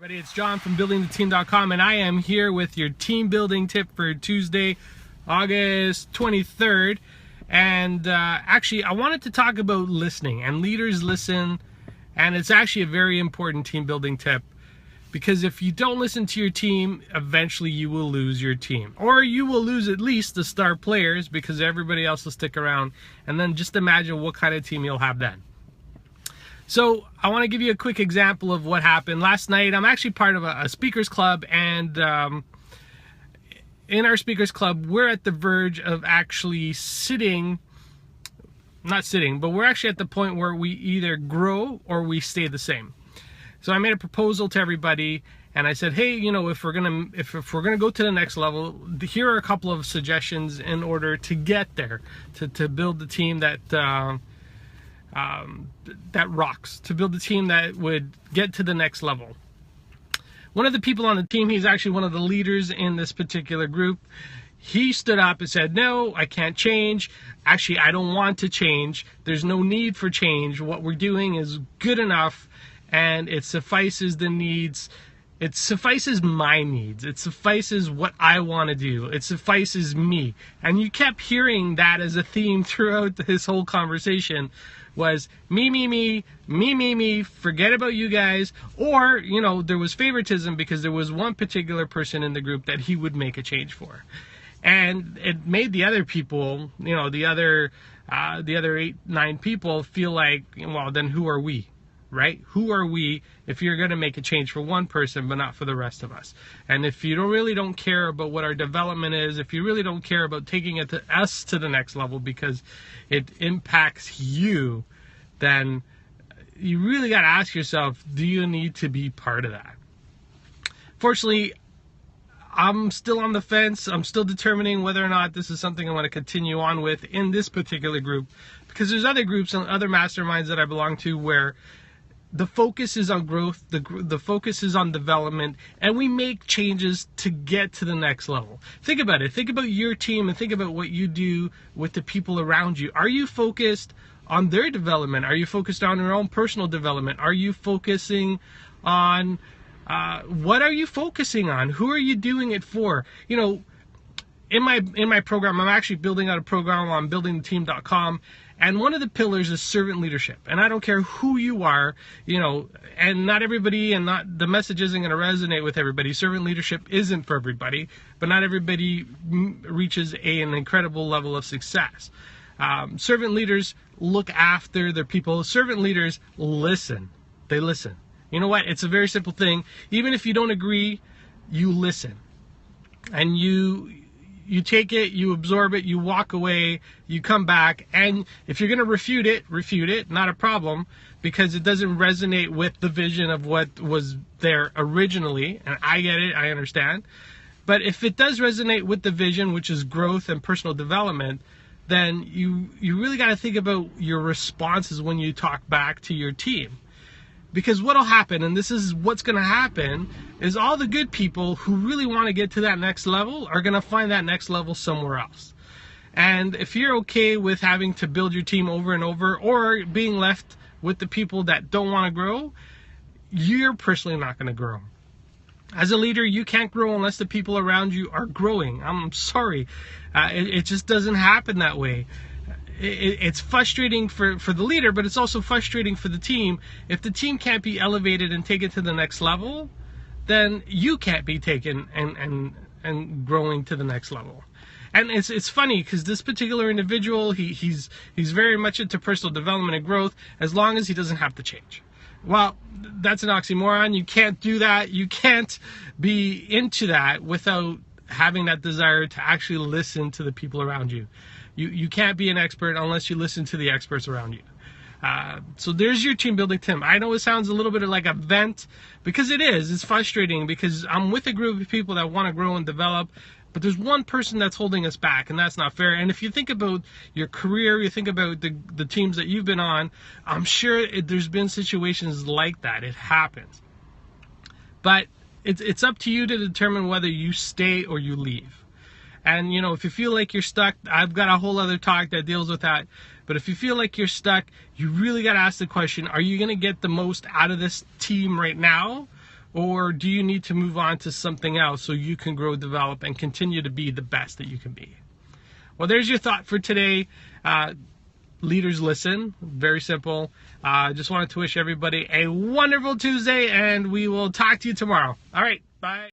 Everybody, it's John from buildingtheteam.com, and I am here with your team building tip for Tuesday, August 23rd. And actually, I wanted to talk about listening, and leaders listen, and it's actually a very important team building tip, because if you don't listen to your team, eventually you will lose your team, or you will lose at least the star players, because everybody else will stick around. And then just imagine what kind of team you'll have then. So I want to give you a quick example of what happened last night. I'm actually part of a speakers club, and in our speakers club, we're at the verge of actually but we're actually at the point where we either grow or we stay the same. So I made a proposal to everybody, and I said, hey, you know, if we're gonna go to the next level, here are a couple of suggestions in order to get there, to build the team that rocks, to build a team that would get to the next level. One of the people on the team, he's actually one of the leaders in this particular group, he stood up and said, no, I can't change. Actually, I don't want to change. There's no need for change. What we're doing is good enough, and it suffices the needs. It suffices my needs. It suffices what I want to do. It suffices me. And you kept hearing that as a theme throughout this whole conversation, was me, forget about you guys. Or, you know, there was favoritism because there was one particular person in the group that he would make a change for. And it made the other people, you know, the other 8, 9 people feel like, well, then who are we? Right? Who are we if you're going to make a change for one person but not for the rest of us? And if you really don't care about what our development is, if you really don't care about taking it to us to the next level because it impacts you, then you really got to ask yourself, do you need to be part of that? Fortunately, I'm still on the fence. I'm still determining whether or not this is something I want to continue on with in this particular group, because there's other groups and other masterminds that I belong to where the focus is on growth, the focus is on development, and we make changes to get to the next level. Think about it. Think about your team and think about what you do with the people around you. Are you focused on their development? Are you focused on your own personal development? Are you focusing on what are you focusing on? Who are you doing it for? You know, in my program, I'm actually building out a program on buildingtheteam.com. And one of the pillars is servant leadership. And I don't care who you are, you know, and not everybody, and not the message isn't going to resonate with everybody. Servant leadership isn't for everybody, but not everybody reaches an incredible level of success. Servant leaders look after their people. Servant leaders listen. They listen. You know what? It's a very simple thing. Even if you don't agree, you listen. And you take it, you absorb it, you walk away, you come back, and if you're going to refute it, not a problem, because it doesn't resonate with the vision of what was there originally, and I get it, I understand. But if it does resonate with the vision, which is growth and personal development, then you really got to think about your responses when you talk back to your team. Because what'll happen, and this is what's going to happen, is all the good people who really want to get to that next level are going to find that next level somewhere else. And if you're okay with having to build your team over and over, or being left with the people that don't want to grow, you're personally not going to grow. As a leader, you can't grow unless the people around you are growing. I'm sorry. It just doesn't happen that way. It's frustrating for the leader, but it's also frustrating for the team. If the team can't be elevated and taken to the next level, then you can't be taken and growing to the next level. And it's funny because this particular individual, he's very much into personal development and growth as long as he doesn't have to change. Well, that's an oxymoron. You can't do that. You can't be into that without having that desire to actually listen to the people around you. You can't be an expert unless you listen to the experts around you. So there's your team building tip. I know it sounds a little bit like a vent, because it is. It's frustrating because I'm with a group of people that want to grow and develop, but there's one person that's holding us back, and that's not fair. And if you think about your career, you think about the teams that you've been on, I'm sure there's been situations like that. It happens. But it's up to you to determine whether you stay or you leave. And, you know, if you feel like you're stuck, I've got a whole other talk that deals with that. But if you feel like you're stuck, you really got to ask the question, are you going to get the most out of this team right now? Or do you need to move on to something else so you can grow, develop, and continue to be the best that you can be? Well, there's your thought for today. Leaders listen. Very simple. Just wanted to wish everybody a wonderful Tuesday, and we will talk to you tomorrow. All right. Bye.